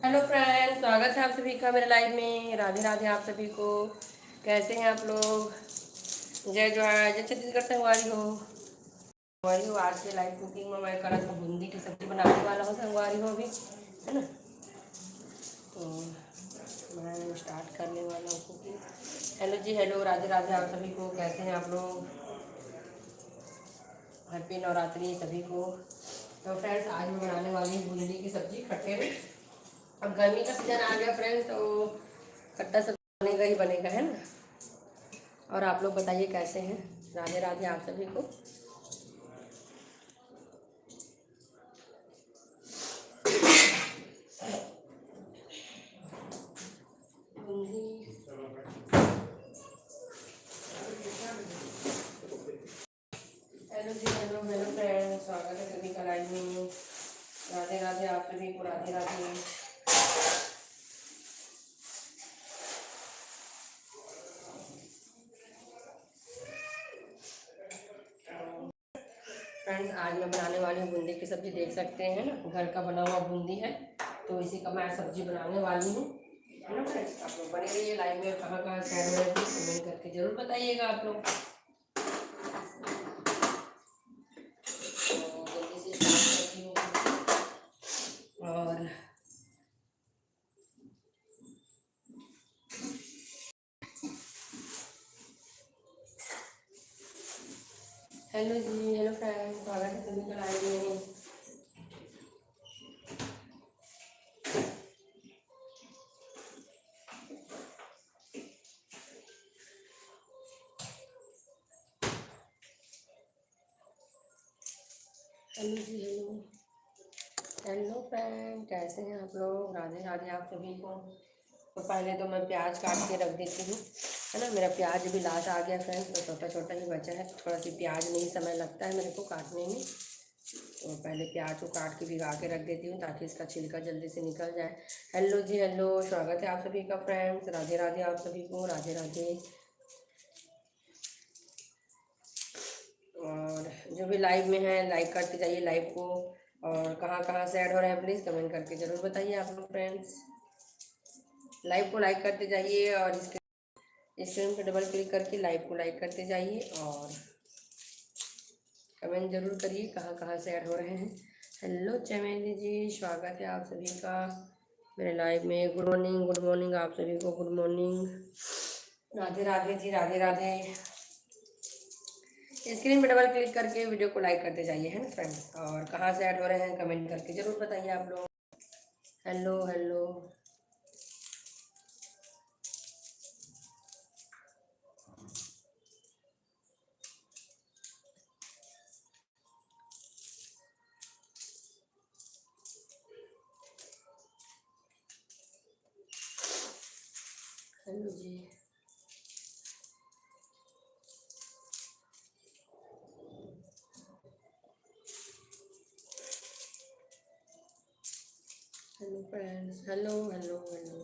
Hello friends, स्वागत है आप सभी का मेरे लाइव में। राधे राधे आप सभी को। कैसे हैं आप लोग? जय जोहार, जय छत्तीसगढ़। संगवारी हो, संगवारी हो। आज के लाइव कुकिंग में मैं कल बूंदी की सब्जी बनाने वाला हूँ। संगवारी हो अभी, है ना? तो मैं स्टार्ट करने वाला हूँ कुकिंग। हेलो जी, हेलो, राधे राधे आप सभी को। कैसे हैं आप लोग? हैप्पी नवरात्रि सभी को। तो फ्रेंड्स, आज मैं बनाने वाली हूँ बूंदी की सब्जी खट्टे में। अब गर्मी का सीजन आ गया फ्रेंड्स, तो खट्टा सब्जी बनेगा ही बनेगा, है ना? और आप लोग बताइए कैसे हैं? राधे राधे आप सभी को। हेलो जी, हेलो हेलो फ्रेंड्स, स्वागत है सभी का लाइव में। राधे राधे आप सभी को, राधे राधे। फ्रेंड्स, आज मैं बनाने वाली हूँ बूंदी की सब्जी। देख सकते हैं ना, घर का बना हुआ बूंदी है, तो इसी का मैं सब्जी बनाने वाली हूँ, है ना फ्रेंड्स? आप लोग बने रहिए लाइव में। कहाँ कहाँ से ऐड हो रहे हैं कमेंट करके जरूर बताइएगा आप लोग। तो जल्दी से स्टार्ट करती हूँ। और हेलो जी, हेलो फ्रेंड्स, स्वागत है सभी का लाइव में। हेलो जी, हेलो हेलो फ्रेंड, कैसे हैं आप लोग? राधे राधे आप सभी को। तो पहले तो मैं प्याज काट के रख देती हूँ, है ना? मेरा प्याज भी लास्ट आ गया फ्रेंड्स, तो छोटा छोटा ही बचा है। थोड़ा सी प्याज में ही समय लगता है मेरे को काटने में, तो पहले प्याज को काट के भिगा के रख देती हूँ ताकि इसका छिलका जल्दी से निकल जाए। हेलो जी, हेलो, स्वागत है आप सभी का फ्रेंड्स। राधे राधे आप सभी को, राधे राधे। और जो भी लाइव में है लाइक करते जाइए लाइव को। और कहाँ कहाँ से ऐड हो रहे हैं प्लीज़ कमेंट करके ज़रूर बताइए आप लोग फ्रेंड्स। लाइव को लाइक करते जाइए और स्क्रीन पर डबल क्लिक करके लाइव को लाइक करते जाइए और कमेंट जरूर करिए कहाँ कहाँ से ऐड हो रहे हैं। हेलो चमेली जी, स्वागत है आप सभी का मेरे लाइव में। गुड मॉर्निंग, गुड मॉर्निंग आप सभी को, गुड मॉर्निंग। राधे राधे जी, राधे राधे। स्क्रीन पर डबल क्लिक करके वीडियो को लाइक करते जाइए, है ना फ्रेंड्स? और कहाँ से ऐड हो रहे हैं कमेंट करके ज़रूर बताइए आप लोग। हेलो हेलो हेलो जी, hello friends, hello hello hello.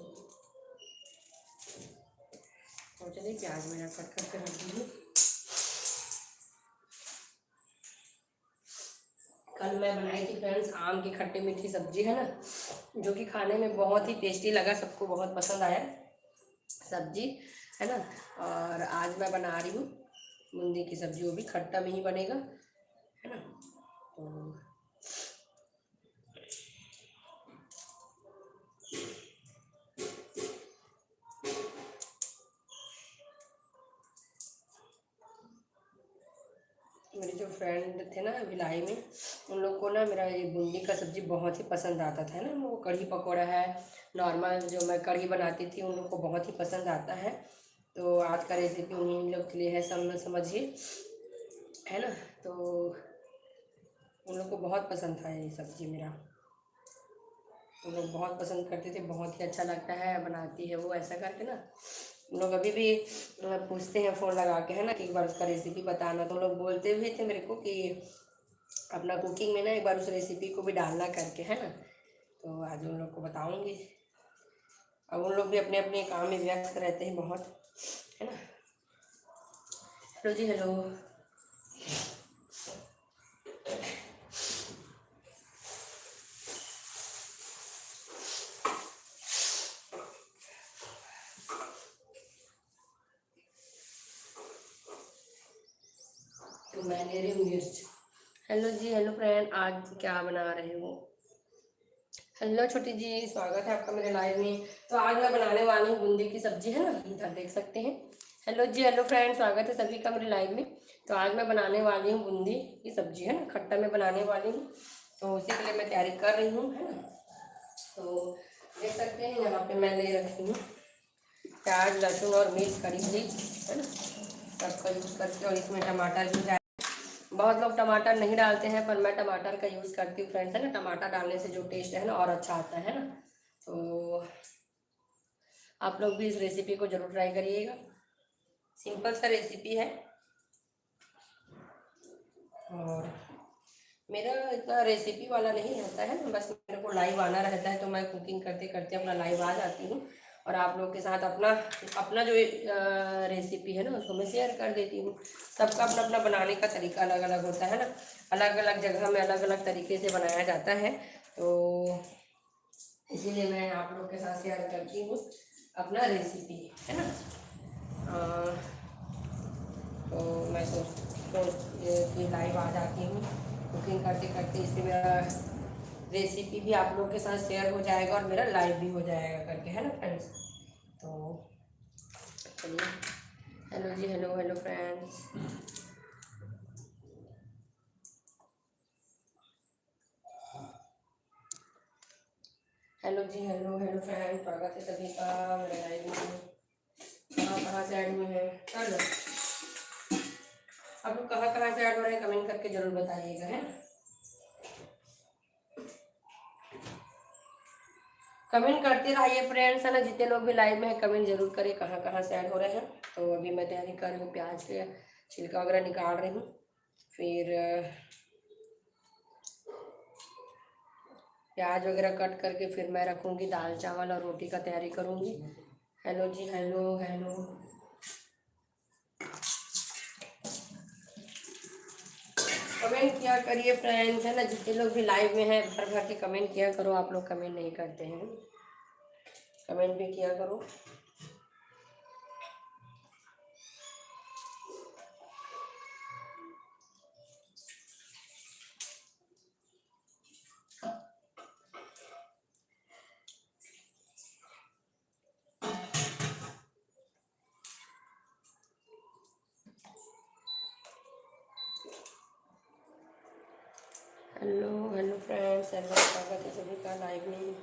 और चलिए प्याज मेरा कट करके रख दीजिए। कल मैं बनाई थी फ्रेंड्स आम की खट्टी मीठी सब्जी, है ना, जो कि खाने में बहुत ही टेस्टी लगा, सबको बहुत पसंद आया सब्जी, है ना? और आज मैं बना रही हूँ बूंदी की सब्जी, वो भी खट्टा में ही बनेगा, है ना? तो मेरे जो फ्रेंड थे ना भिलाई में, उन लोग को ना मेरा ये बूंदी का सब्ज़ी बहुत ही पसंद आता था, है ना? वो कढ़ी पकौड़ा है, नॉर्मल जो मैं कढ़ी बनाती थी, उन लोग को बहुत ही पसंद आता है। तो आज का रेसिपी उन्हीं लोग के लिए है, समझिए, है ना? तो उन लोग को बहुत पसंद था ये सब्ज़ी मेरा। उन लोग बहुत पसंद करते थे, बहुत ही अच्छा लगता है बनाती है वो ऐसा करके ना। उन लोग अभी भी पूछते हैं फ़ोन लगा के, है ना, कि एक बार उसका रेसिपी बताना। तो लोग बोलते हुए थे मेरे को कि अपना कुकिंग में ना एक बार उस रेसिपी को भी डालना करके, है ना? तो आज उन लोग को बताऊंगी। अब उन लोग भी अपने अपने काम में व्यस्त रहते हैं बहुत, है ना? हेलो जी, हेलो। मैं ले रही हूँ मिर्च। हेलो जी, हेलो फ्रेंड, आज क्या बना रहे हो? हेलो छोटी जी, स्वागत है आपका मेरे लाइव में। तो आज मैं बनाने वाली हूँ बूंदी की सब्जी, है ना, इधर देख सकते हैं। हेलो जी, हेलो फ्रेंड, स्वागत है सभी का मेरे लाइव में। तो आज मैं बनाने वाली हूँ बूंदी की सब्जी, है ना, खट्टा में बनाने वाली हूँ। तो उसी के लिए मैं तैयारी कर रही हूँ, है ना। तो देख सकते हैं यहाँ पे मैं ले रखी हूँ प्याज, लहसुन और मिर्च करी हुई, है ना, सबका यूज़ करके। और इसमें टमाटर भी डाल, बहुत लोग टमाटर नहीं डालते हैं पर मैं टमाटर का यूज़ करती हूँ फ्रेंड्स, है ना। टमाटर डालने से जो टेस्ट है ना और अच्छा आता है ना। तो आप लोग भी इस रेसिपी को ज़रूर ट्राई करिएगा, सिंपल सा रेसिपी है। और मेरा इतना रेसिपी वाला नहीं रहता है, बस मेरे को लाइव आना रहता है तो मैं कुकिंग करते करते अपना लाइव आ जाती हूँ और आप लोग के साथ अपना अपना जो रेसिपी है ना उसको मैं शेयर कर देती हूँ। सबका अपना अपना बनाने का तरीका अलग अलग होता है ना, अलग अलग जगह में अलग अलग तरीके से बनाया जाता है। तो इसीलिए मैं आप लोग के साथ शेयर करती हूँ अपना रेसिपी, है ना। तो मैं सोच कि लाइव आ जाती हूँ कुकिंग करते करते, इसलिए मेरा रेसिपी भी आप लोग के साथ शेयर हो जाएगा और मेरा लाइव भी हो जाएगा करके, है ना फ्रेंड्स। तो चलिए, हेलो जी, हेलो हेलो फ्रेंड्स। हेलो जी, हेलो हेलो फ्रेंड्स, स्वागत है सभी का मेरे लाइव में। कहाँ कहाँ से ऐड हुए हैं कर लो, आप लोग कहाँ कहाँ से ऐड हो रहे हैं कमेंट करके जरूर बताइएगा, है। कमेंट करते रहिए फ्रेंड्स, है ना, जितने लोग भी लाइव में है कमेंट जरूर करें कहाँ कहाँ से ऐड हो रहे हैं। तो अभी मैं तैयारी कर रही हूँ, प्याज के छिलका वगैरह निकाल रही हूँ, फिर प्याज वगैरह कट करके फिर मैं रखूँगी दाल चावल और रोटी का तैयारी करूँगी। हेलो जी, हेलो हेलो, कमेंट किया करिए फ्रेंड्स, है ना, जितने लोग भी लाइव में हैं भर भर के कमेंट किया करो। आप लोग कमेंट नहीं करते हैं, कमेंट भी किया करो। हेलो हेलो फ्रेंड्स, हेलो, स्वागत है सभी का लाइव में।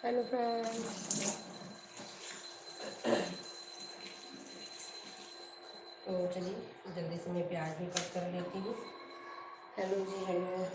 हेलो फ्रेंड्स, तो चलिए जल्दी से मैं प्याज भी कट कर लेती हूँ। हेलो जी, हेलो,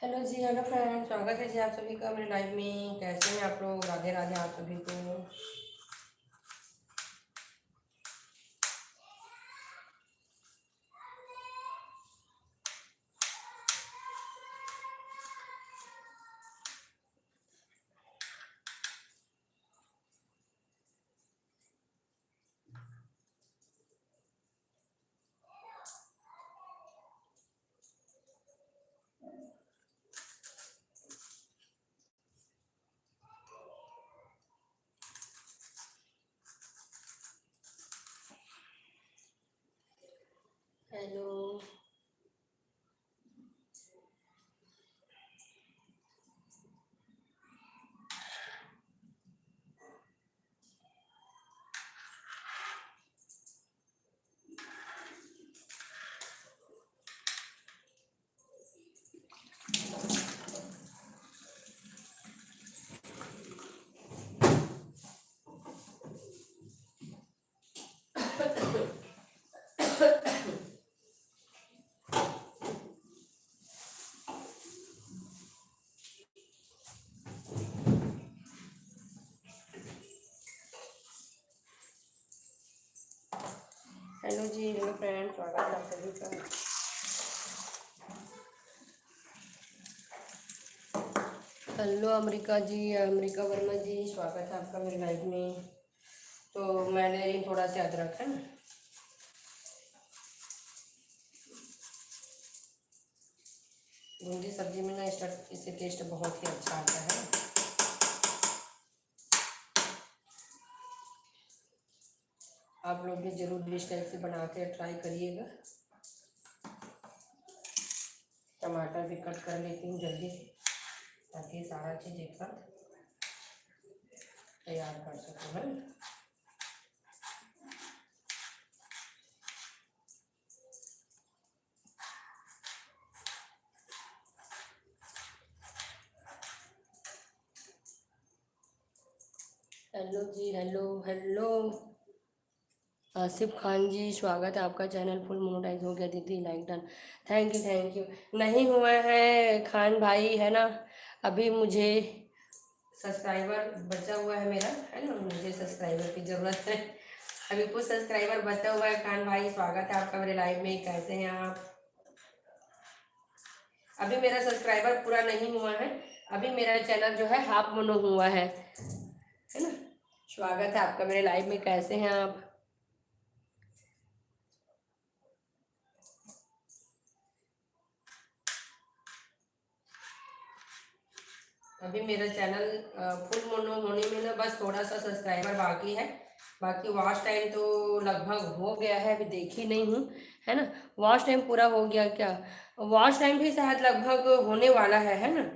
हेलो जी, हेलो फ्रेंड्स, स्वागत है जी आप सभी का मेरे लाइव में। कैसे हैं आप लोग? राधे राधे आप सभी को। हेलो। हेलो जी, हेलो फ्रेंड, स्वागत है आप सभी का। हेलो अमरीका जी, अमरीका वर्मा जी, स्वागत है आपका मेरे लाइव में। तो मैंने थोड़ा सा अदरक है ना, भिंडी सब्जी में ना इससे टेस्ट बहुत ही अच्छा आता है। आप लोग भी जरूर इस टाइप से बनाते हैं, ट्राई करिएगा। टमाटर भी कट कर लेती हूँ जल्दी से, ताकि सारा चीज़ एक साथ तैयार कर सकूँ, है ना। हेलो जी, हेलो हेलो। आसिफ खान जी, स्वागत है आपका। चैनल फुल मोनेटाइज हो गया दीदी, like done. Thank you thank you. नहीं हुआ है खान भाई, है ना। अभी मुझे सब्सक्राइबर बचा हुआ है मेरा, है ना, मुझे सब्सक्राइबर की ज़रूरत है। अभी कुछ सब्सक्राइबर बचा हुआ है। खान भाई, स्वागत है आपका मेरे लाइव में। कैसे हैं आप? अभी मेरा सब्सक्राइबर पूरा नहीं हुआ है, अभी मेरा चैनल जो है हाफ मोनो हुआ है ना। स्वागत है आपका मेरे लाइव में। कैसे हैं आप? अभी मेरा चैनल फुल मोनो होने में ना बस थोड़ा सा सब्सक्राइबर बाकी है। बाकी वॉच टाइम तो लगभग हो गया है, अभी देखी नहीं हूँ, है ना। वॉच टाइम पूरा हो गया क्या? वॉच टाइम भी शायद लगभग होने वाला है ना।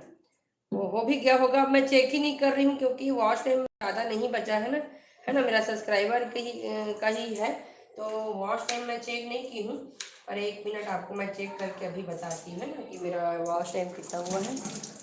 वो हो भी गया होगा, अब मैं चेक ही नहीं कर रही हूँ, क्योंकि वॉच टाइम ज़्यादा नहीं बचा है ना, मेरा सब्सक्राइबर का ही है। तो वॉच टाइम मैं चेक नहीं की हूँ, पर 1 मिनट आपको मैं चेक करके अभी बताती हूँ, है ना, कि मेरा वॉच टाइम कितना हुआ है।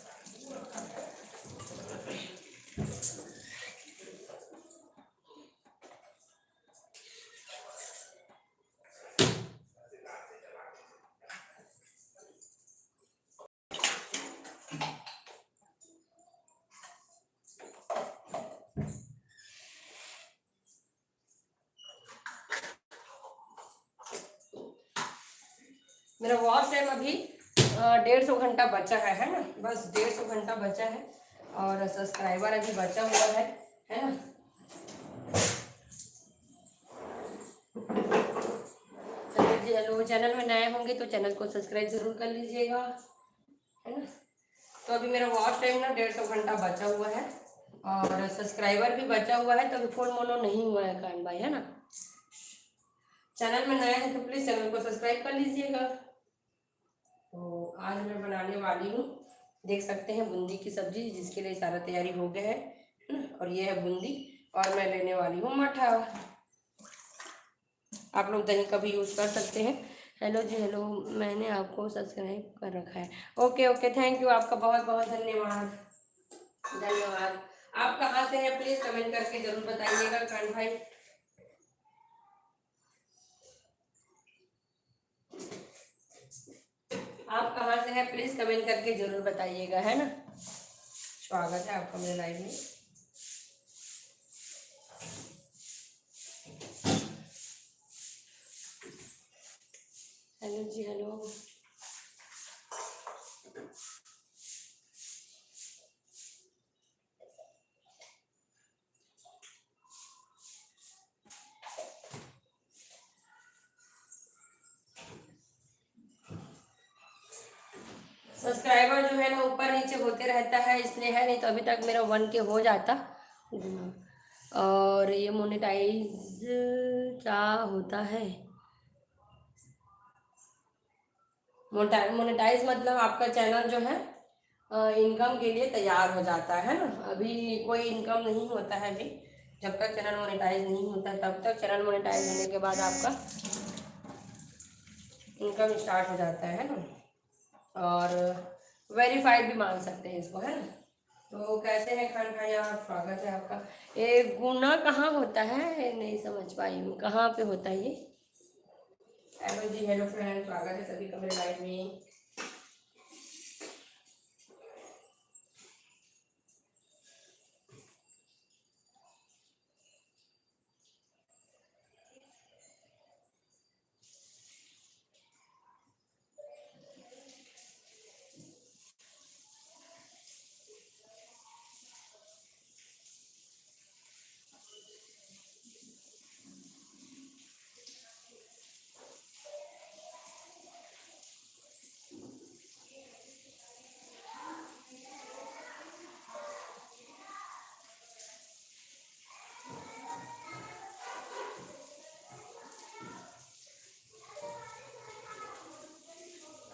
मेरा वॉच टाइम अभी 150 घंटा बचा है ना, बस 150 घंटा बचा है। और सब्सक्राइबर अभी बचा हुआ है ना। हेलो जी, हेलो। चैनल में नए होंगे तो चैनल को सब्सक्राइब जरूर कर लीजिएगा, है ना। तो अभी मेरा वॉच टाइम ना 150 घंटा बचा हुआ है, और सब्सक्राइबर भी बचा हुआ है, तो अभी फुल मोनो नहीं हुआ है कान भाई, है ना। चैनल में नया है तो प्लीज़ चैनल को सब्सक्राइब कर लीजिएगा। तो आज मैं बनाने वाली हूँ, देख सकते हैं, बूंदी की सब्जी, जिसके लिए सारा तैयारी हो गया है ना। और ये है बूंदी, और मैं लेने वाली हूँ मठा। आप लोग दही का भी यूज़ कर सकते हैं। हेलो जी, हेलो। मैंने आपको सब्सक्राइब कर रखा है। ओके ओके, थैंक यू, आपका बहुत बहुत धन्यवाद। धन्यवाद। आप कहाँ से हैं प्लीज़ कमेंट करके जरूर बताइएगा कान भाई। आप कहाँ से हैं प्लीज़ कमेंट करके जरूर बताइएगा, है ना। स्वागत है आपका मेरे लाइव में। हेलो जी, हेलो। सब्सक्राइबर जो है ना ऊपर नीचे होते रहता है, इसलिए है, नहीं तो अभी तक मेरा 1 के हो जाता। और ये मोनेटाइज क्या होता है? मोनेटाइज मतलब आपका चैनल जो है इनकम के लिए तैयार हो जाता है ना। अभी कोई इनकम नहीं होता है अभी, जब तक चैनल मोनेटाइज नहीं होता तब तक चैनल मोनेटाइज होने के बाद आपका इनकम स्टार्ट हो जाता है ना। और वेरीफाइड भी मान सकते हैं इसको, है ना। तो कैसे हैं खान भाई आप, स्वागत है आपका। ये गुना कहाँ होता है, नहीं समझ पाई हूँ, कहाँ पे होता है ये। हेलो जी, हेलो फ्रेंड, स्वागत है सभी का मेरे लाइव में।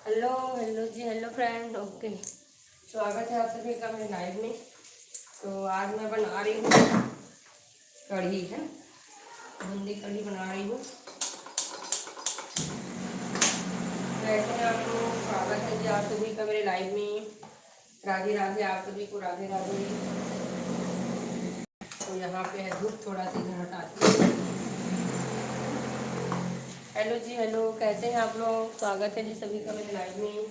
हेलो हेलो जी, हेलो फ्रेंड, ओके, स्वागत है आप सभी का मेरे लाइव में। तो आज मैं बना रही हूँ कढ़ी, है, बूंदी कढ़ी बना रही हूँ। कैसे हैं आप लोग, स्वागत है जी आप सभी का मेरे लाइव में। राधे राधे आप सभी को, राधे राधे। तो यहाँ पे है धूप, थोड़ा सा इधर हटाती हूँ। हेलो जी, हेलो, कैसे हैं आप लोग, स्वागत है जी सभी का मेरे लाइव में।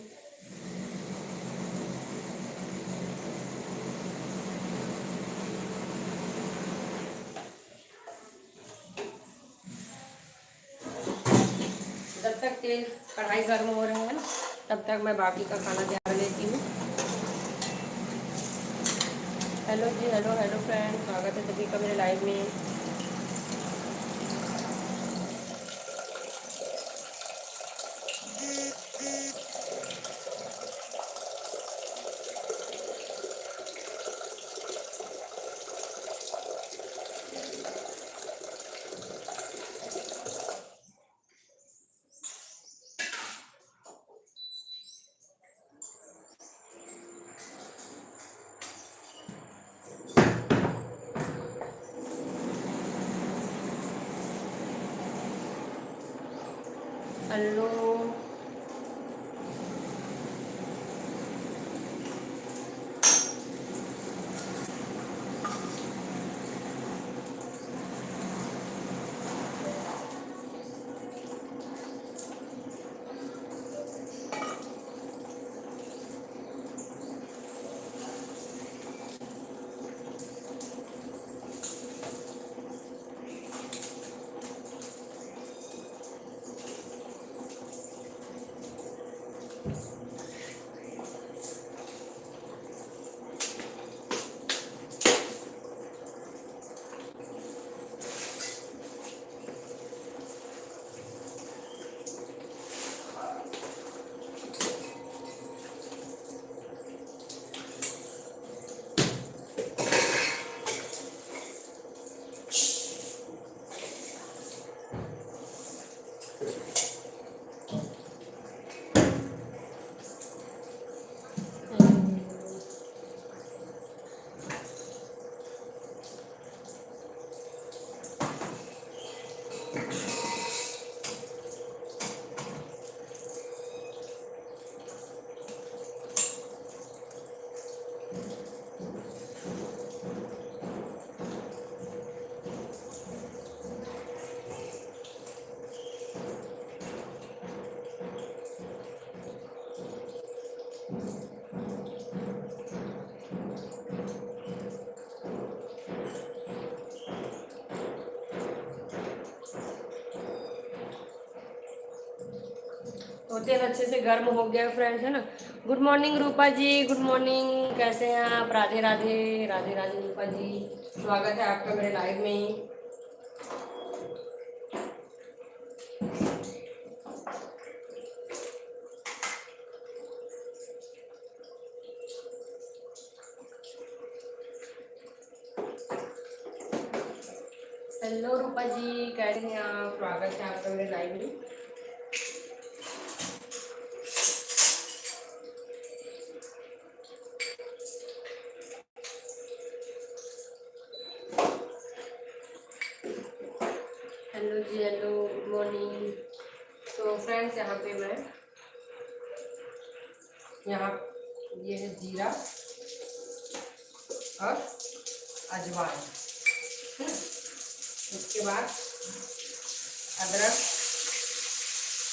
जब तक तेल कढ़ाई गर्म हो रहा है ना, तब तक मैं बाकी का खाना तैयार लेती हूँ। हेलो जी, हेलो हेलो फ्रेंड, स्वागत है सभी का मेरे लाइव में। हेलो, तो तेल अच्छे से गर्म हो गया फ्रेंड्स, है ना। गुड मॉर्निंग रूपा जी, गुड मॉर्निंग, कैसे हैं आप, राधे राधे, राधे राधे रूपा जी, स्वागत है आपका मेरे लाइव में। हेलो रूपा जी, कैसे हैं आप, स्वागत है आपका मेरे लाइव में। हेलो जी, हेलो, गुड मॉर्निंग। तो फ्रेंड्स, यहाँ पे मैं यहाँ ये है जीरा और अजवाइन। उसके बाद अदरक,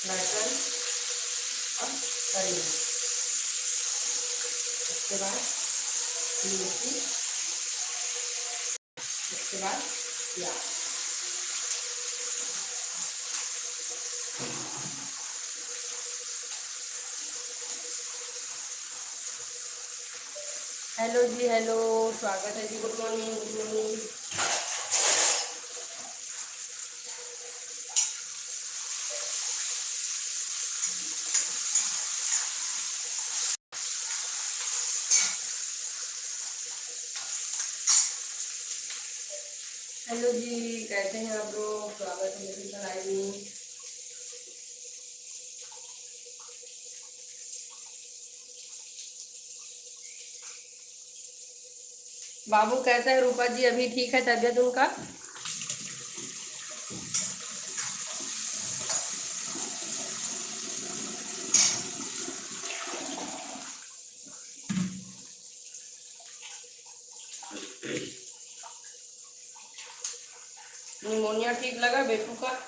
लहसुन और करी। उसके बाद मिर्ची। उसके बाद प्याज। हेलो जी, हेलो, स्वागत है जी। Good morning, good morning. Hello जी, कैसे हैं आप लोग? स्वागत है मेरी पढ़ाई में। बाबू कैसा है? रूपा जी अभी ठीक है तबीयत उनका? निमोनिया ठीक लगा बेटू का?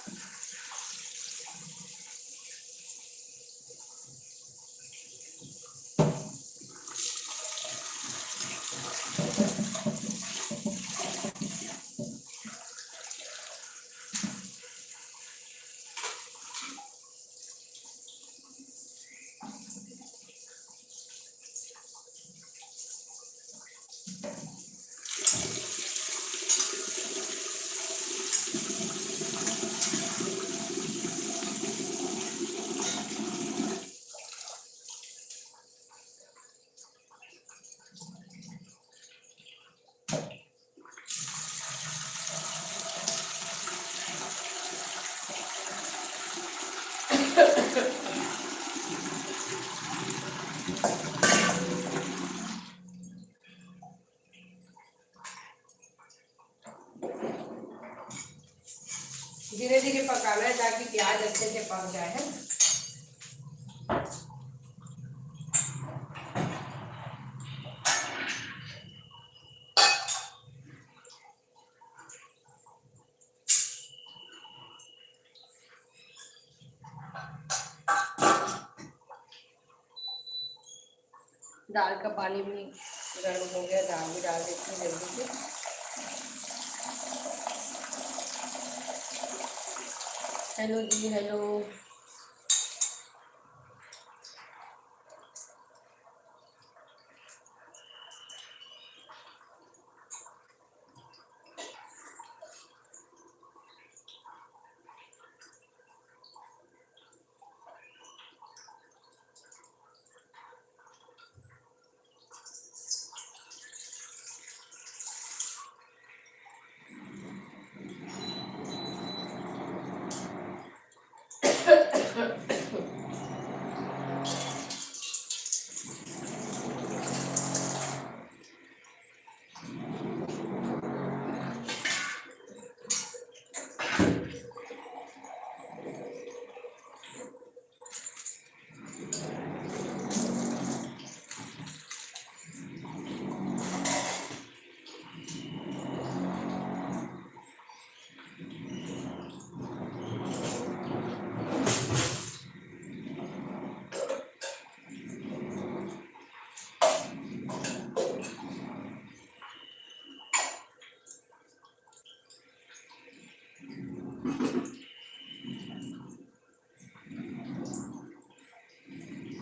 धीरे धीरे पकाना है ताकि प्याज अच्छे से पक जाए है। दाल का पानी भी गर्म हो गया, दाल भी डाल देती हूँ जल्दी से। हेलो जी, हेलो।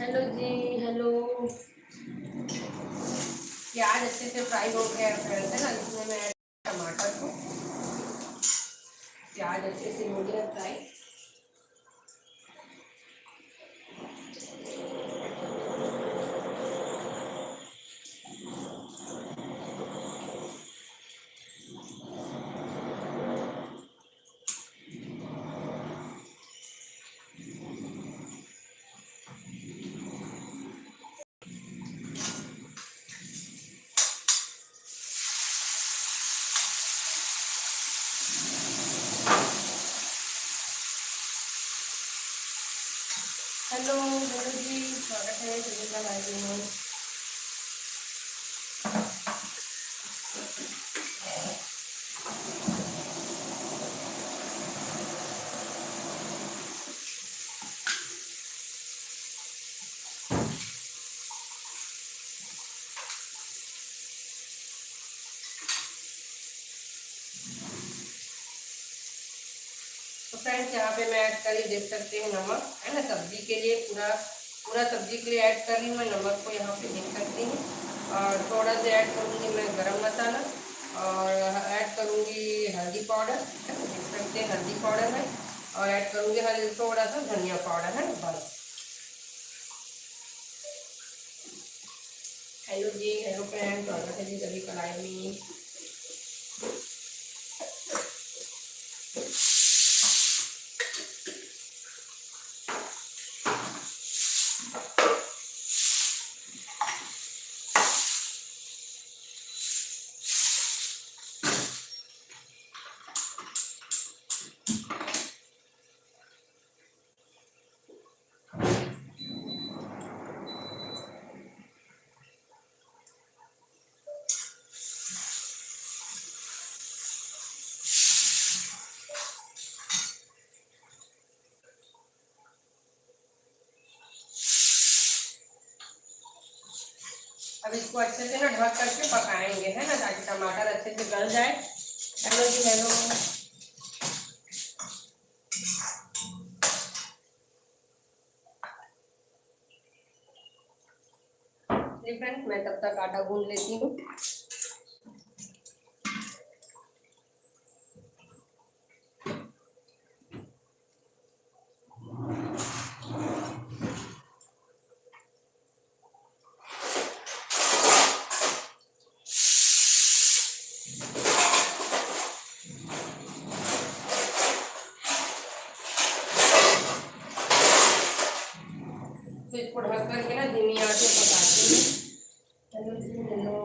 हेलो जी, हेलो। प्याज अच्छे से फ्राई हो गया फ्रेंड्स है ना, इसमें मैं टमाटर को, प्याज अच्छे से हो गया फ्राई। हेलो हेलो जी, स्वागत है सभी का लाइव में। तो फ्रेंड्स यहाँ पे मैं ऐड कर ही देख सकते हैं नमक, है ना। सब्जी के लिए पूरा पूरा सब्जी के लिए ऐड कर रही हूँ मैं नमक को, यहाँ पे देख सकते हैं। और थोड़ा सा ऐड करूँगी मैं गरम मसाला और ऐड करूँगी हल्दी पाउडर, देख सकते हैं हल्दी पाउडर है। और ऐड करूँगी थोड़ा सा धनिया पाउडर, है बस। हेलो जी, हेलो फ्रेंड्स, स्वागत है जी सभी कढ़ाई में। अब इसको अच्छे से ना ढक करके पकाएंगे, है ना, ताकि टमाटर अच्छे से गल जाए। हेलो जी हेलो। फ्रेंड्स मैं तब तक आटा गूंद लेती हूँ। तो इसको ढक करके ना धीमी आंच पे पकाते हैं। हेलो जी हेलो।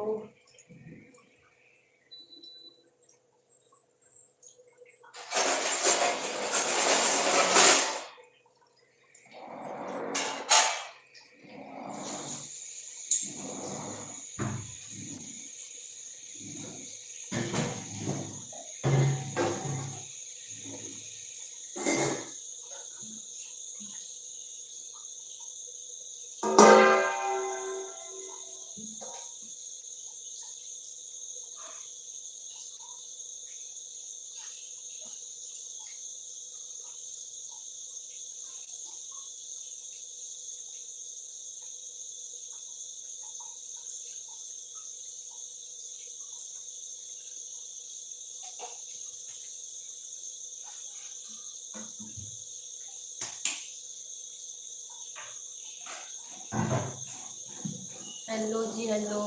हेलो जी hello.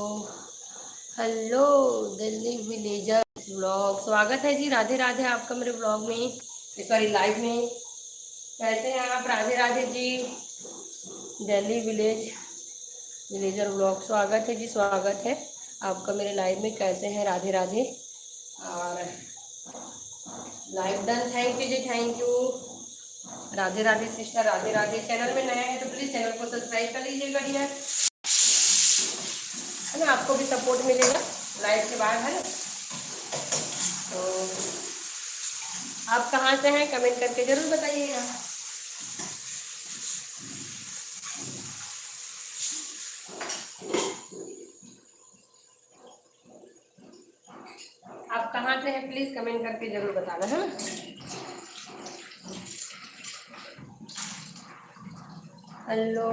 Hello Delhi villager blog, स्वागत है जी, राधे राधे आपका मेरे ब्लॉग में, सॉरी लाइव में। कैसे हैं आप? राधे राधे जी। दिल्ली विलेजर ब्लॉग, स्वागत है जी, स्वागत है आपका मेरे लाइव में। कैसे हैं? राधे राधे। और live done, thank you ji, thank you. Radhe Radhe sister, Radhe Radhe. Channel में नया है तो प्लीज़ चैनल को सब्सक्राइब कर लीजिएगा डियर, है ना, आपको भी सपोर्ट मिलेगा लाइव के बाद, है ना। तो आप कहाँ से हैं कमेंट करके जरूर बताइएगा। आप कहाँ से हैं प्लीज कमेंट करके जरूर बताना, है ना। हेलो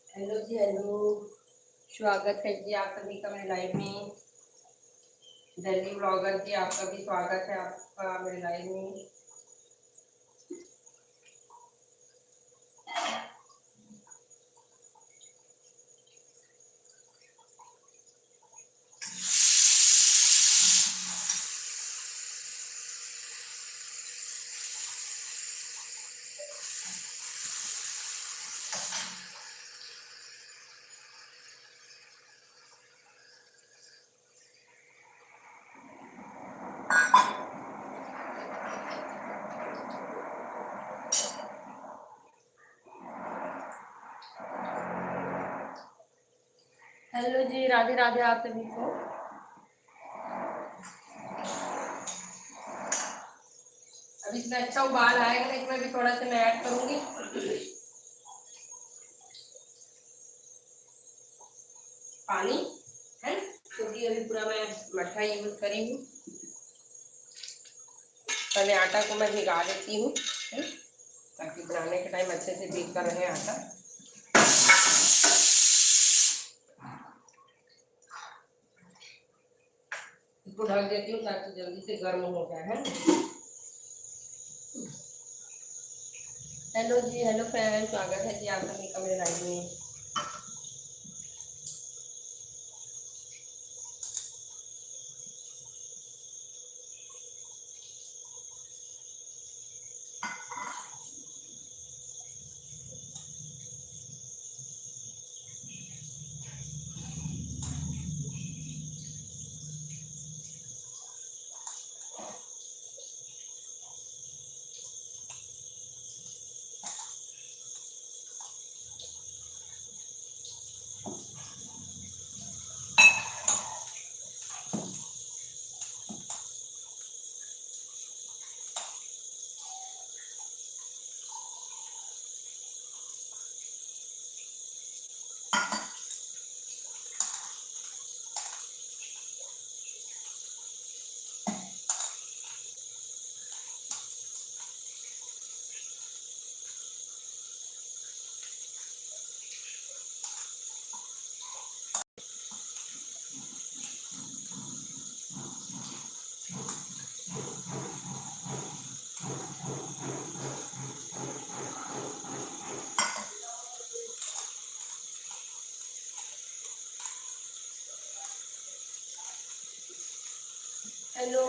हेलो जी हेलो, स्वागत है जी आप सभी का मेरे लाइव में। दिल्ली ब्लॉगर जी, आपका भी स्वागत है आपका मेरे लाइव में। हेलो जी, राधे राधे आप सभी को। अब इसमें अच्छा उबाल आएगा, लेकिन मैं भी थोड़ा सा मैं ऐड करूंगी पानी, है, क्योंकि अभी पूरा मैं मट्ठा यूज करी हूँ। पहले आटा को मैं भिगा देती हूँ, ताकि बनाने के टाइम अच्छे से भीग कर रहे आटा। इसको ढक देती हूँ ताकि जल्दी से गर्म हो जाए, है। हेलो जी, हेलो फ्रेंड, स्वागत है जी आप सभी का मेरे लाइव में। हेलो,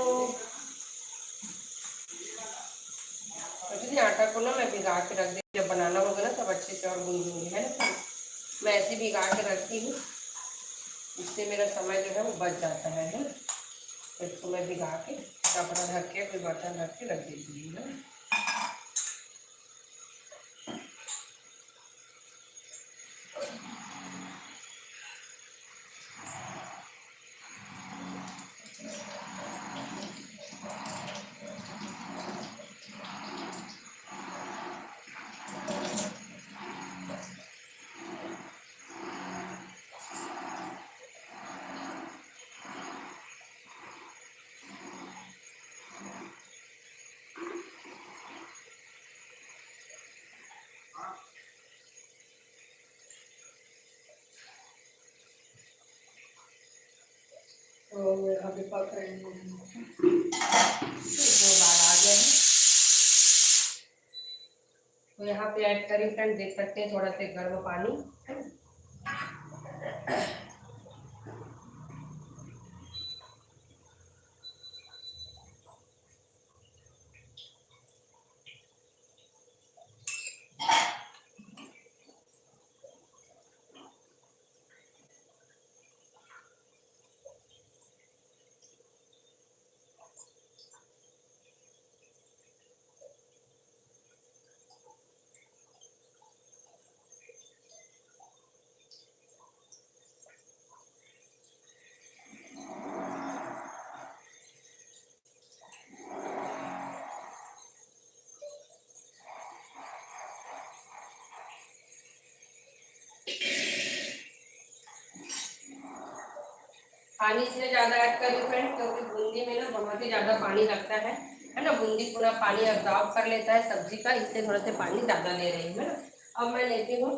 एक्चुअली आटा को ना मैं भिगा के रख दी, जब बनाना होगा ना तब अच्छे से और गूंजूंगी, है ना। मैं ऐसे भिगा के रखती हूँ, इससे मेरा समय जो है वो बच जाता है ना। तो इसको मैं भिगा के कपड़ा ढक के फिर बर्तन रख के रख देती हूँ, है। तो अभी पक रही है, इसमें उबाल आ गया है। तो यहाँ पे ऐड करी फ्रेंड, देख सकते हैं थोड़ा सा गर्म पानी, है। पानी इसलिए ज़्यादा ऐड करी फ्रेंड, क्योंकि बूंदी में ना बहुत ही ज़्यादा पानी लगता है ना। बूंदी पूरा पानी अब्जॉर्ब कर लेता है सब्जी का, इसलिए थोड़ा सा पानी ज़्यादा ले रही हूँ, है ना। अब मैं लेती हूँ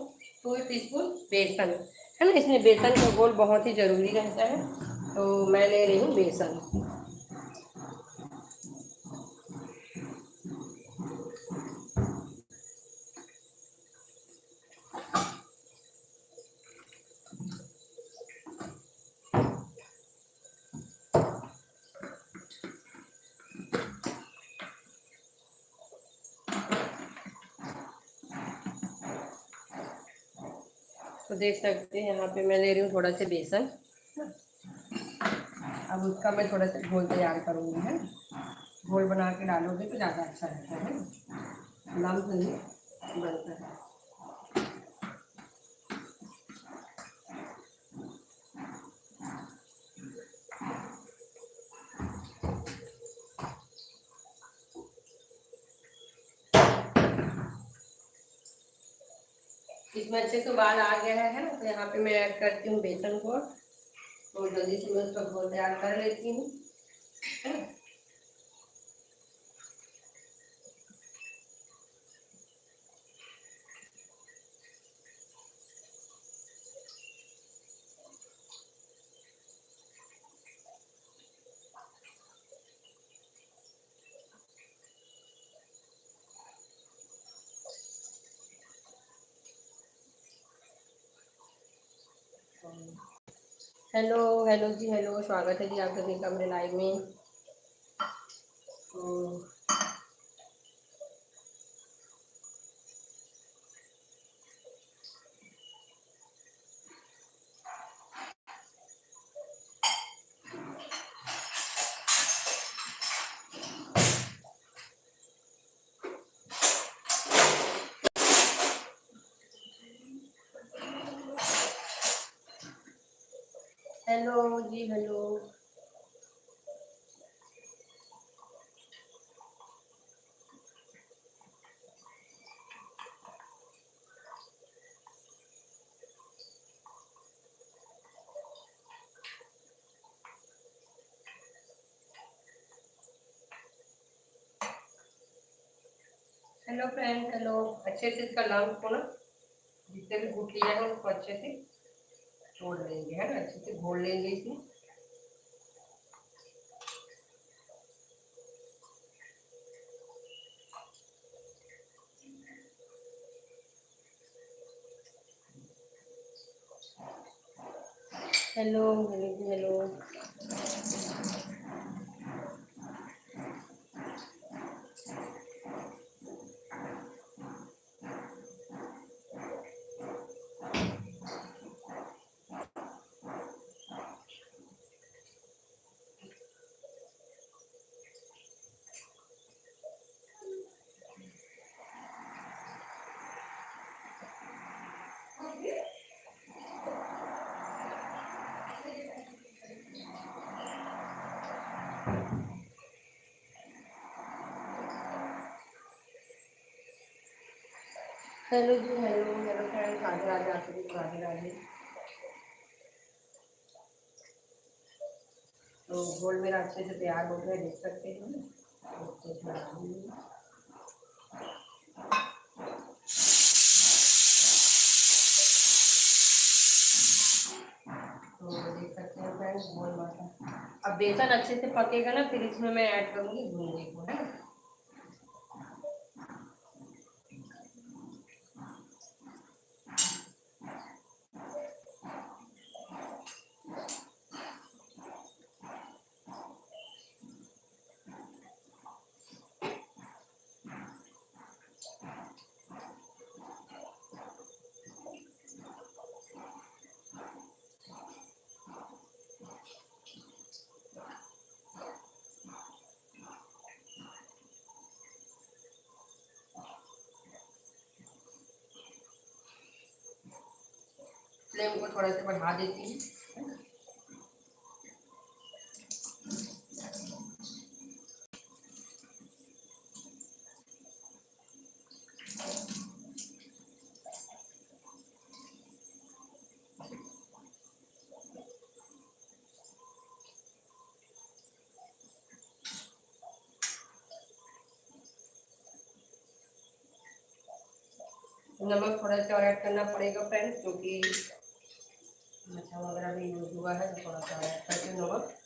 2 टीस्पून बेसन, है ना। इसमें बेसन का घोल बहुत ही ज़रूरी रहता है। तो मैं ले रही हूँ बेसन। तो देख सकते हैं यहाँ पे मैं ले रही हूँ थोड़ा सा बेसन। अब उसका मैं थोड़ा सा घोल तैयार करूँगी, है। घोल बना के डालोगे तो ज़्यादा अच्छा रहता है, लम्स नहीं बनता है। इसमें अच्छे से उबाल आ गया है ना, तो यहाँ पे मैं ऐड करती हूँ बेसन को। तो जल्दी से मैं उसका घोल तैयार कर लेती हूँ, है ना। हेलो हेलो जी, हेलो, स्वागत है जी आप सभी का मेरे लाइव में। तो हेलो जी, हेलो। Hello friends, hello. अच्छे से इसका लम्स को ना, जितने भी गुठलियाँ हैं उसको अच्छे से छोड़ लेंगे, है ना। अच्छे से घोल लेंगे इसमें। हेलो हेलो जी, हेलो। हेलो जी, hello, hello friends, Radhe Radhe, आप सभी को राधे राधे। तो घोल मेरा अच्छे से तैयार हो गया, देख सकते हैं ना। तो इसमें डालूंगी। तो देख सकते हैं फ्रेंड्स, घोल मसा। अब बेसन अच्छे से पकेगा ना, फिर इसमें मैं ऐड करूँगी बूंदी को, है ना। फ्लेम को थोड़ा सा बढ़ा देती हूँ। नमक थोड़ा सा और ऐड करना पड़ेगा फ्रेंड्स, क्योंकि मिर्चा वगैरह भी यूज हुआ है, थोड़ा सा ऐड करती हूँ नमक।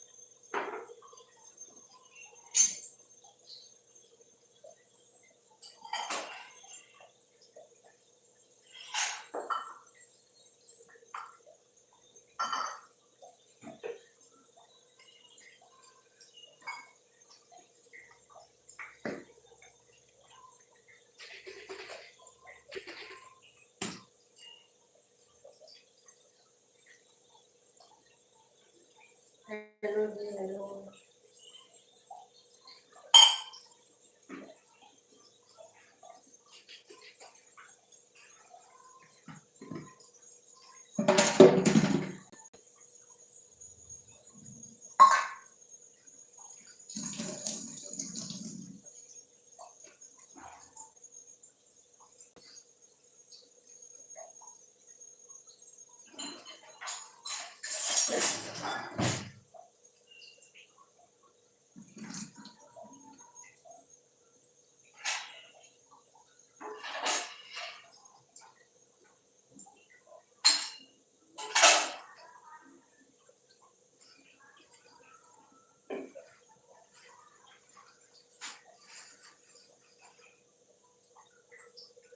हेलो जी हेलो।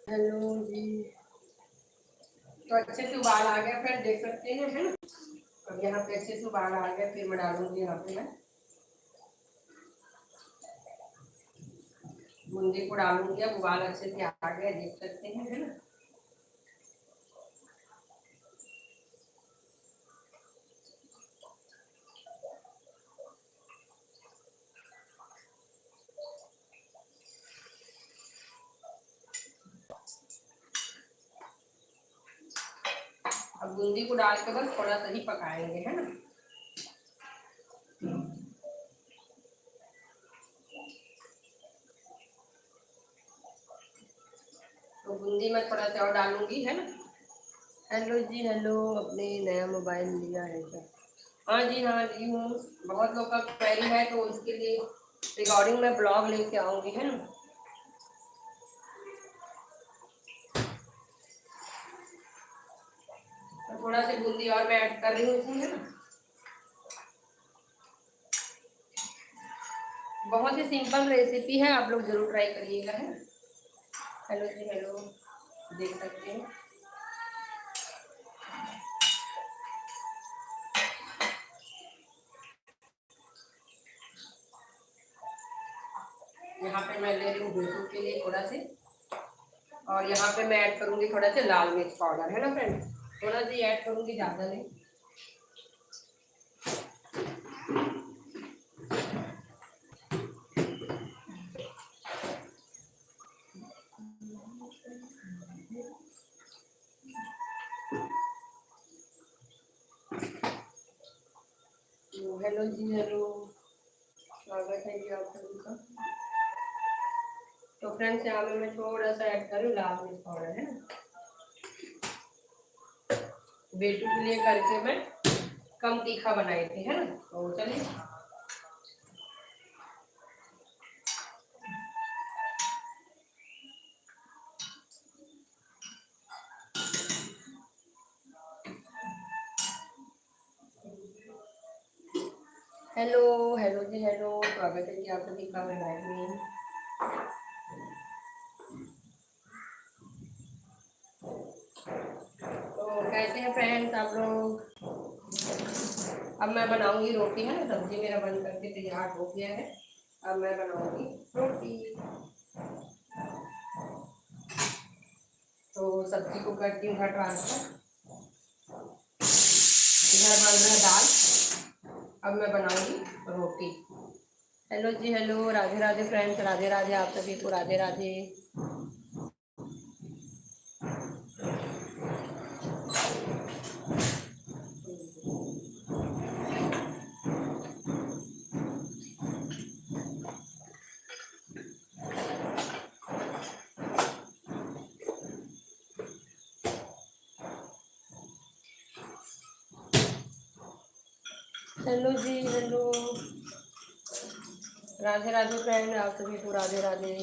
हेलो जी। तो अच्छे से उबाल आ गया, फिर देख सकते हैं, है ना। अब यहाँ पे अच्छे से उबाल आ गया, फिर मैं डालूंगी यहाँ पे मैं बूंदी को डालूंगी। अब उबाल अच्छे से आ गया, देख सकते हैं, है ना। अब बूंदी को डाल के बस थोड़ा सा ही पकाएंगे, है ना। तो बूंदी में थोड़ा सा और डालूंगी, है ना। हेलो जी हेलो। अपने नया मोबाइल लिया है क्या? हाँ जी हाँ, ली हूँ। बहुत लोग का क्वेरी है, तो उसके लिए रिकॉर्डिंग में ब्लॉग लेके आऊंगी, है ना। तो थोड़ा सा बूंदी और मैं ऐड कर रही हूँ इसमें, है ना। बहुत ही सिंपल रेसिपी है, आप लोग जरूर ट्राई करिएगा, है ना। हेलो जी हेलो। देख सकते हैं। यहाँ पे मैं ले रही हूँ बेटू के लिए थोड़ा से, और यहाँ पे मैं ऐड करूँगी थोड़ा सा लाल मिर्च पाउडर, है ना फ्रेंड। थोड़ा सा ऐड करूँगी, ज़्यादा नहीं। हेलो जी हेलो। स्वागत है जी आप सभी का। तो फ्रेंड्स यहाँ पे मैं थोड़ा सा ऐड करूँ लाल मिर्च पाउडर, है ना। बेटू के लिए करके मैं कम तीखा बनाई थी, है ना। तो चलिए। हेलो हेलो जी हेलो। स्वागत है जी आप सभी का मेरे लाइव में। तो कैसे हैं फ्रेंड्स आप लोग? अब मैं बनाऊंगी रोटी, है ना। सब्जी मेरा बन करके तैयार हो गया है। अब मैं बनाऊंगी रोटी। तो सब्जी को करती हूँ घर ट्रांसफर। इधर बन रहा है दाल, अब मैं बनाऊंगी रोटी। हेलो जी हेलो। राधे राधे फ्रेंड्स, राधे राधे आप सभी को, राधे राधे। हेलो जी हेलो। राधे राधे फ्रेंड आप सभी को, राधे राधे।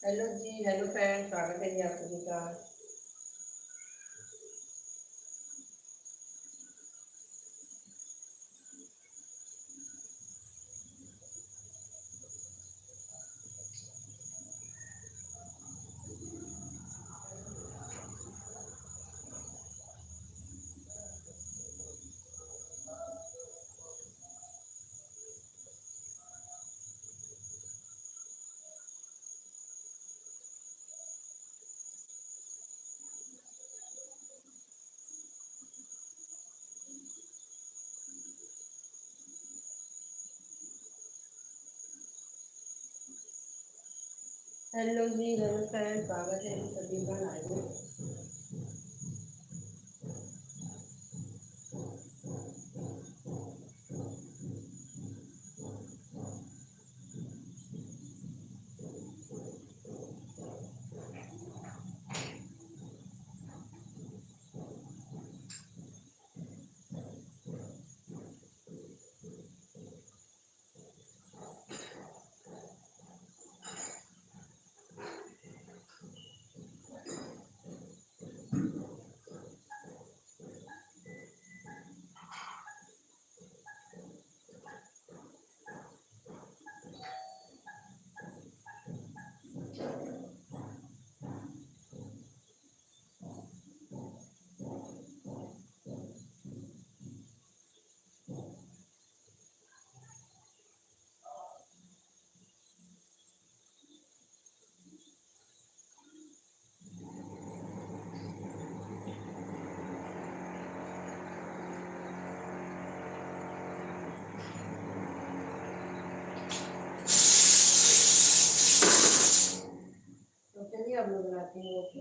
हेलो जी, हेलो फ्रेंड, स्वागत है जी आप सभी का। हेलो जी, हेलो फ्रेंड, स्वागत है जी सभी का लाइव में। तो चलिए अब लोग बनाते हैं रोटी।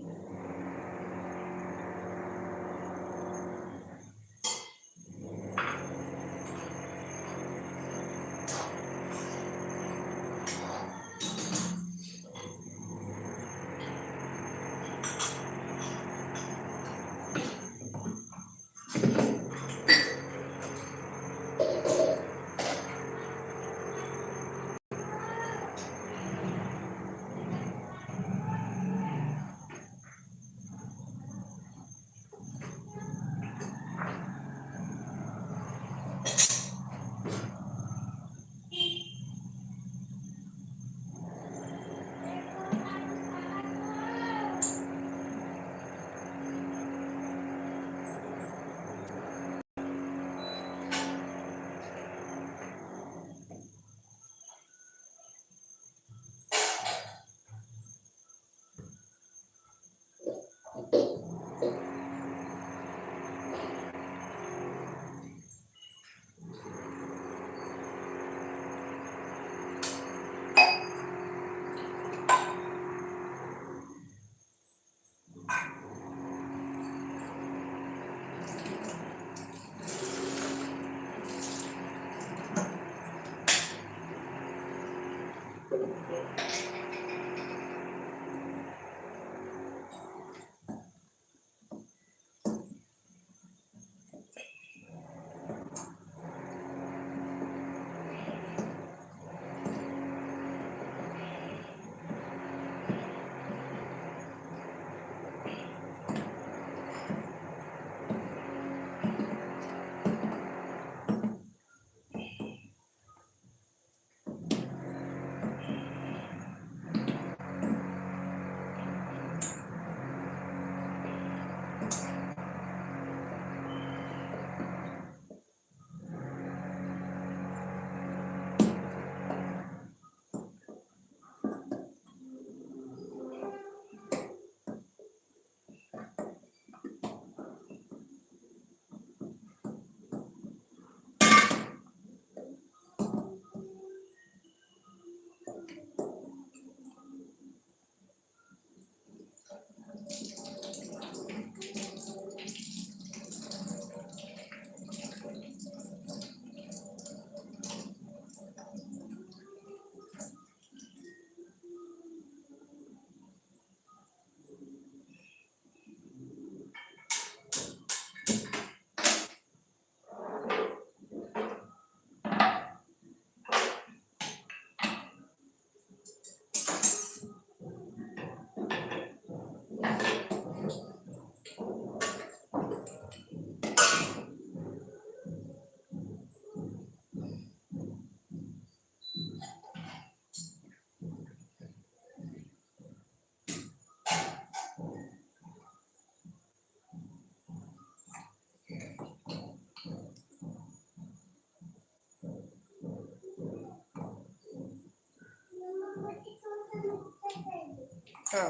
हाँ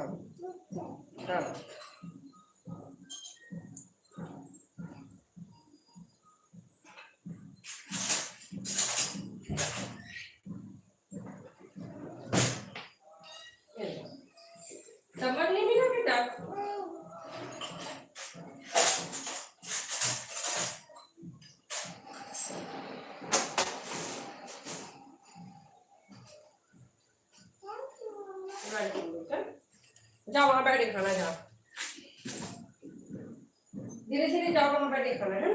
हाँ। समझ नहीं मिला बेटा। जाओ वहां बैठे खाना, जाओ धीरे धीरे जाओ वहां बैठे खाना है।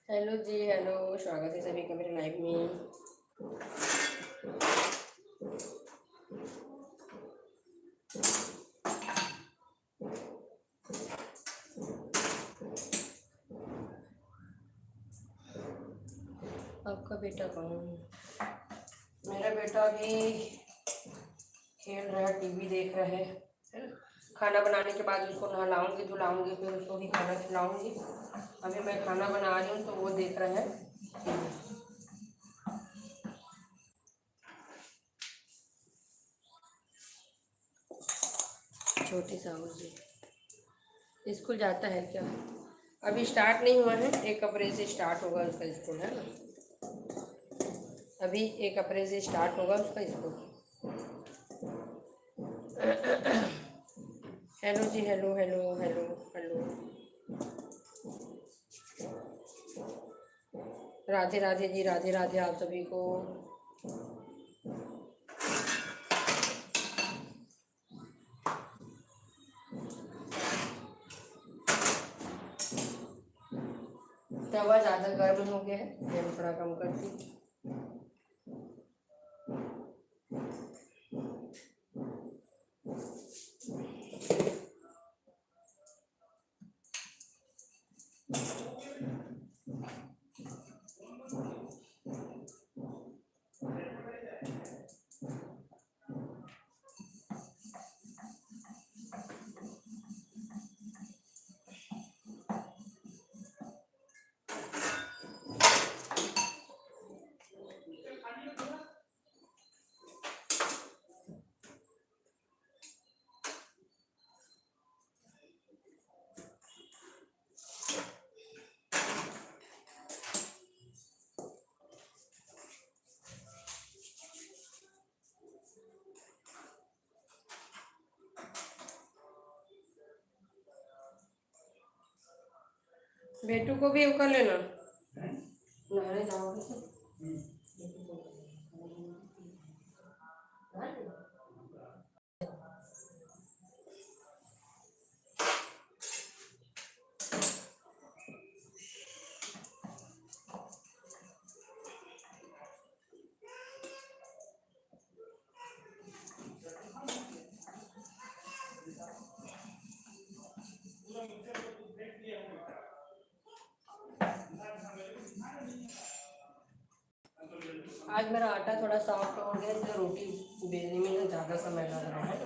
हेलो जी, हेलो, स्वागत है सभी का मेरे लाइव में। आपका बेटा कौन? मेरा बेटा अभी खेल रहा है, टीवी देख रहा है ना। खाना बनाने के बाद उसको नहलाऊंगी धुलाऊंगी, फिर उसको भी खाना खिलाऊंगी। अभी मैं खाना बना रही हूँ तो वो देख रहा है टीवी। छोटी साहू जी स्कूल जाता है क्या? अभी स्टार्ट नहीं हुआ है, 1 अप्रैल से स्टार्ट होगा उसका स्कूल, है ना। अभी 1 अप्रैल से स्टार्ट होगा उसका स्कूल। हेलो जी, hello hello hello hello. Radhe Radhe जी, राधे राधे आप सभी को। तवा ज़्यादा गर्म हो गया है, फ्लेम थोड़ा कम करती हूँ। बेटू को भी वो कर लेना, नहाने जाओगे तो। आज मेरा आटा थोड़ा सॉफ्ट हो गया, इसलिए रोटी बेलने में ना ज़्यादा समय लग रहा है।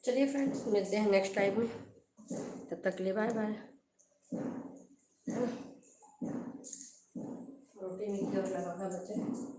चलिए फ्रेंड्स, मिलते हैं नेक्स्ट टाइम में। तब तक के लिए बाय बाय। रोटी नहीं की और लगाना बचे।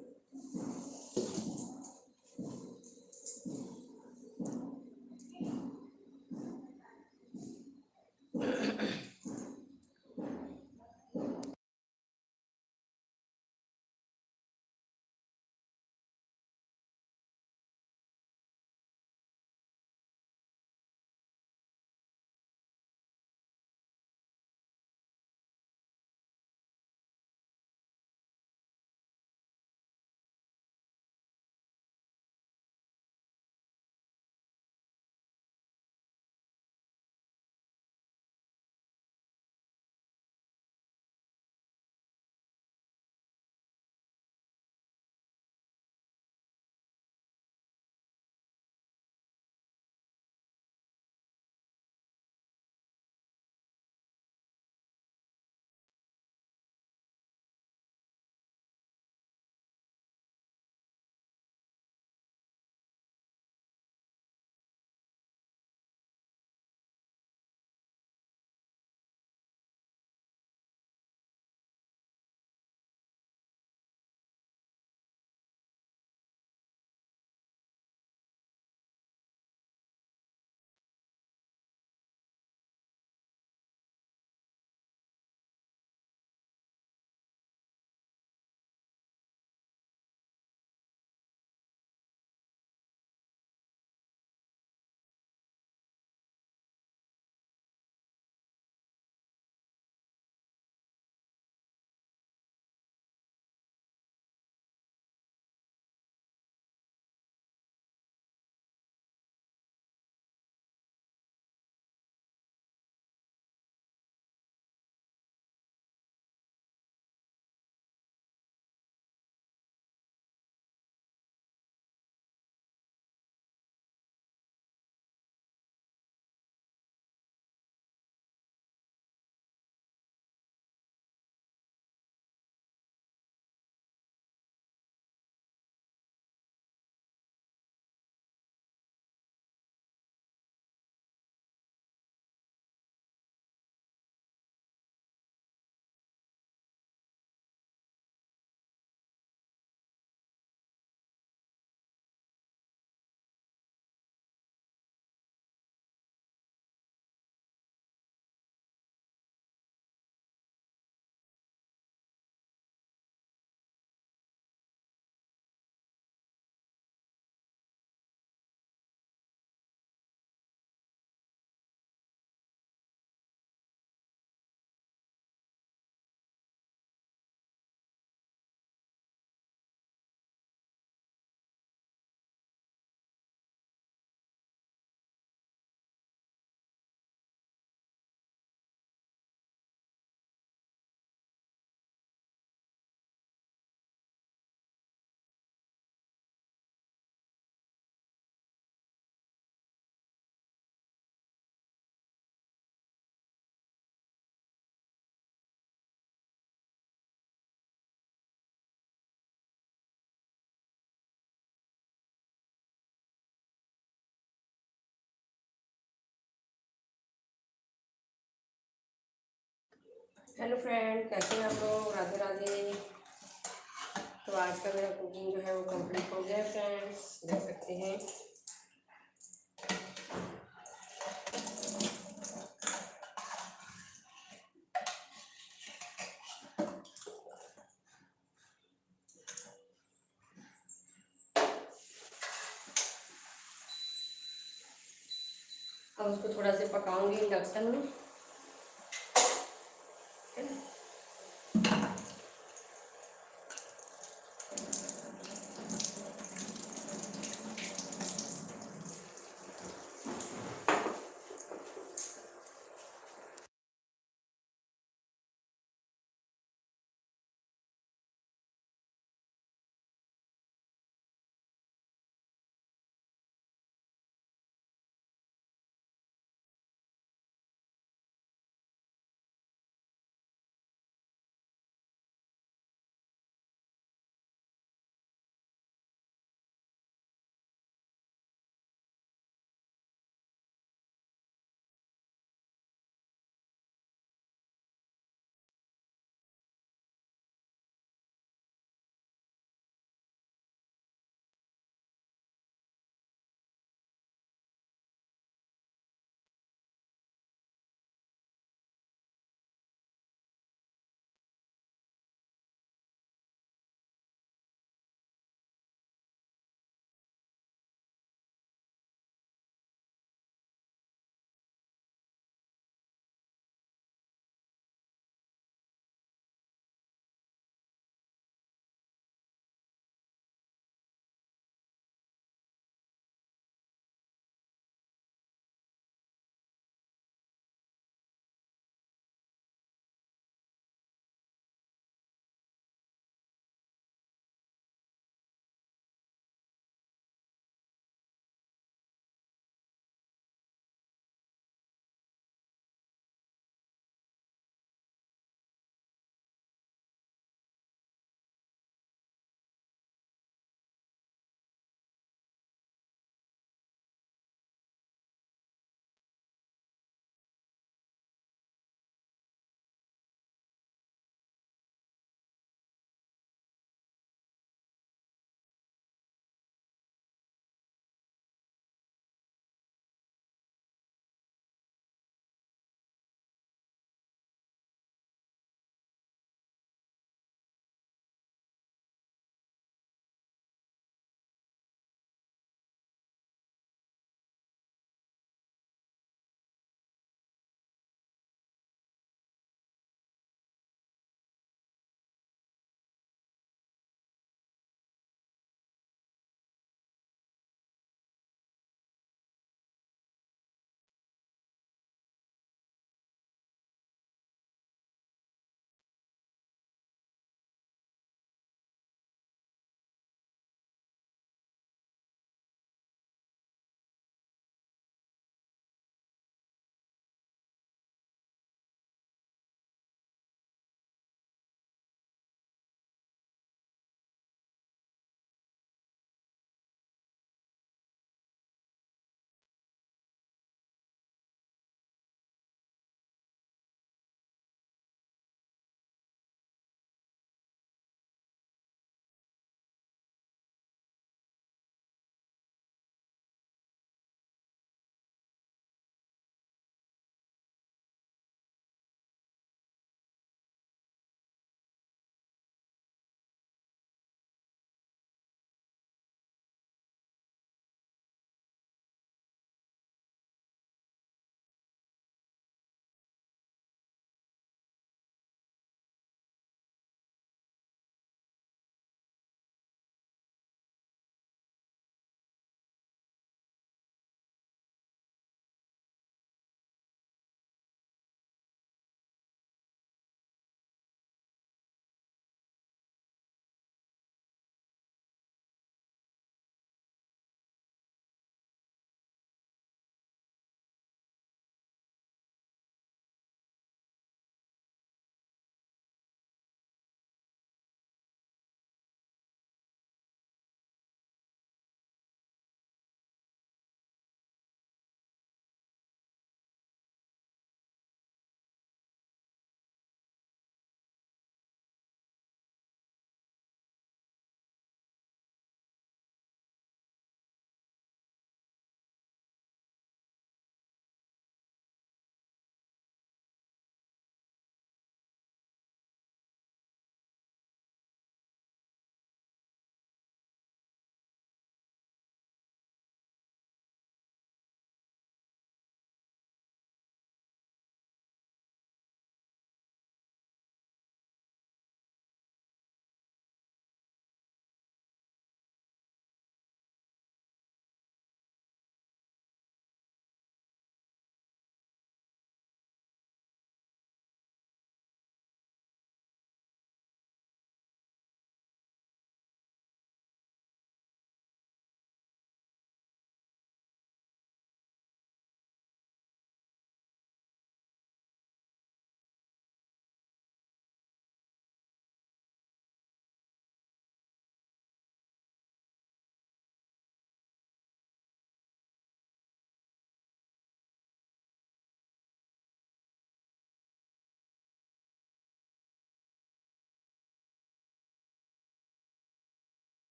हेलो फ्रेंड, कैसे हैं आप लोग? राधे राधे। तो आज का मेरा कुकिंग जो है वो कंप्लीट हो गया फ्रेंड्स, देख सकते हैं। अब उसको थोड़ा सा पकाऊंगी इंडक्शन में।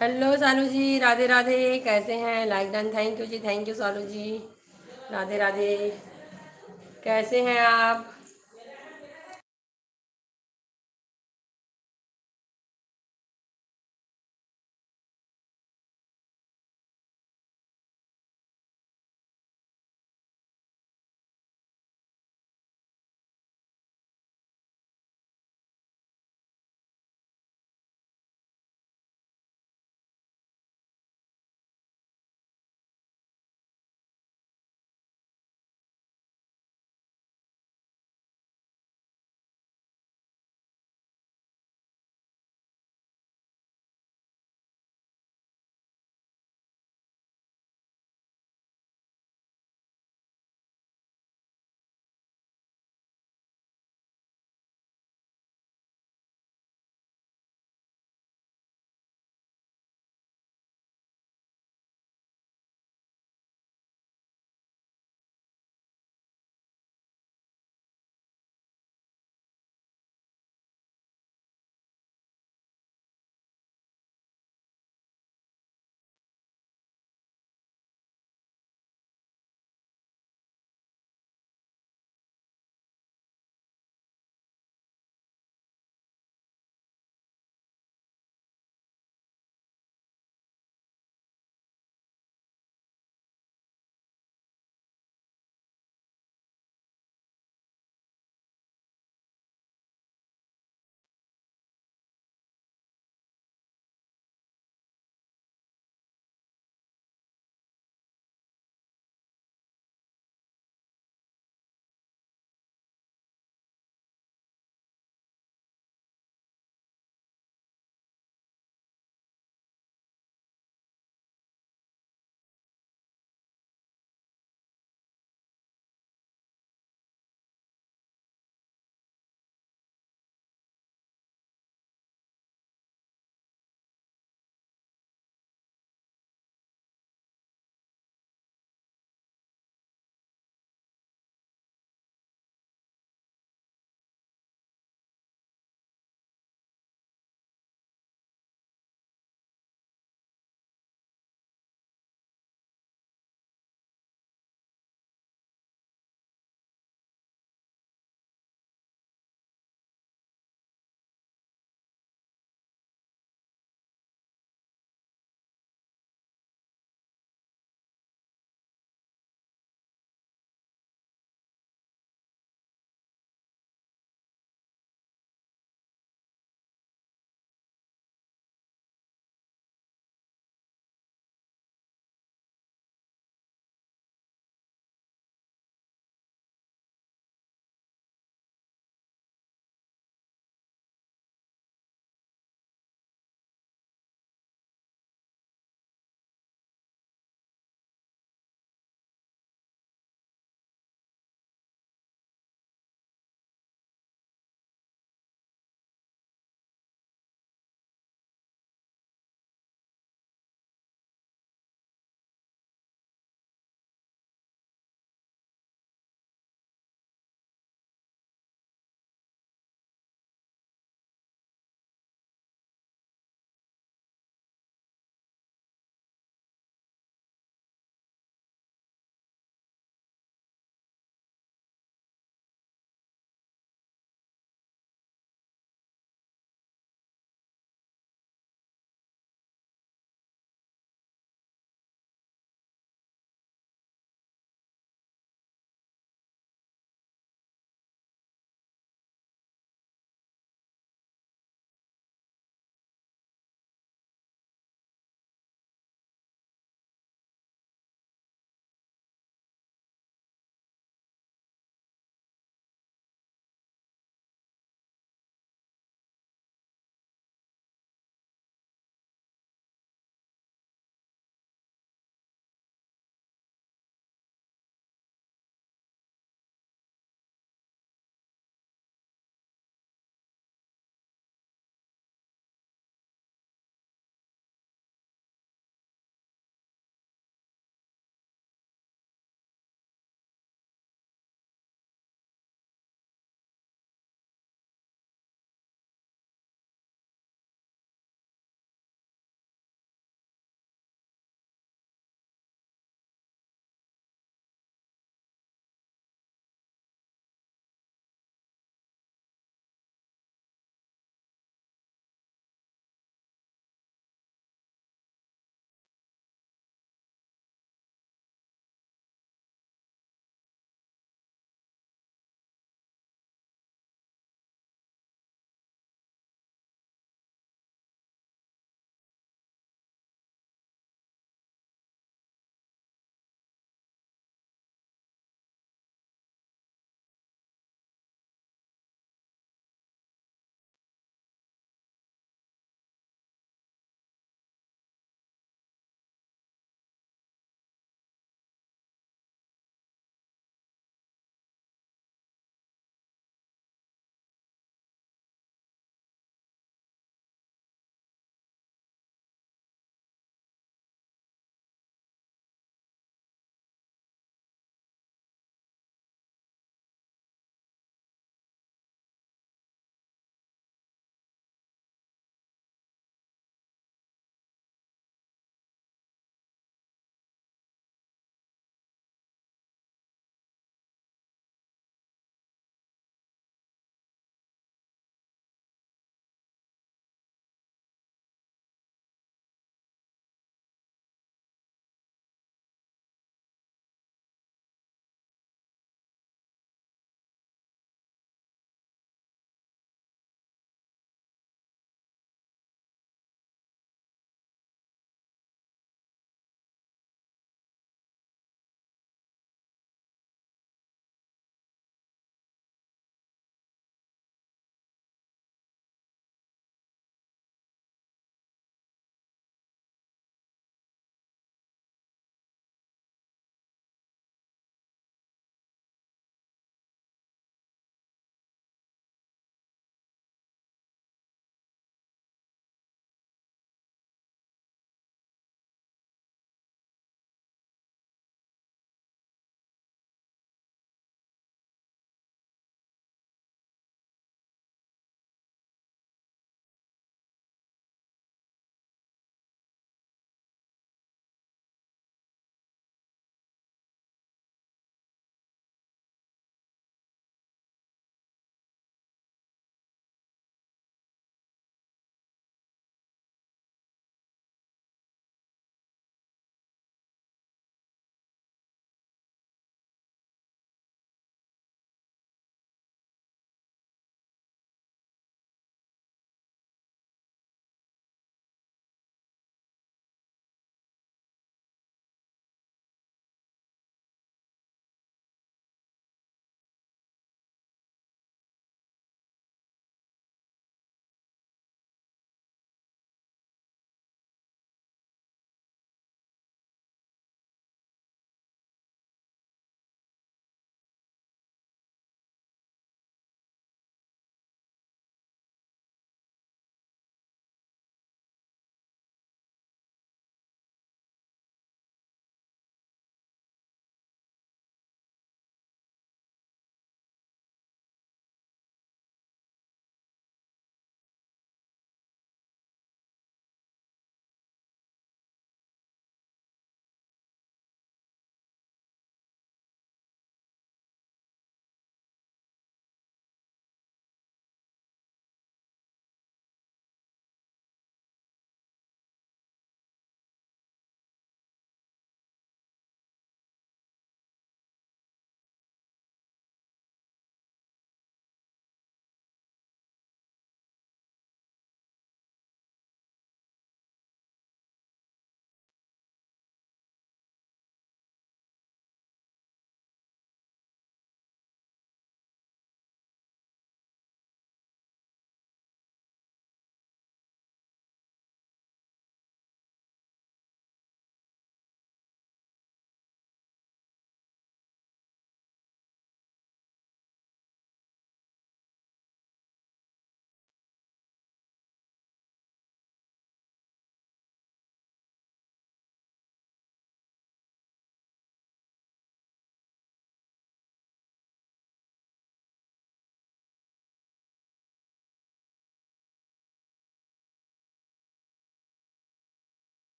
हेलो सानू जी, राधे राधे। कैसे हैं? Like done, thank you ji, thank you सानू जी। राधे राधे। कैसे हैं आप?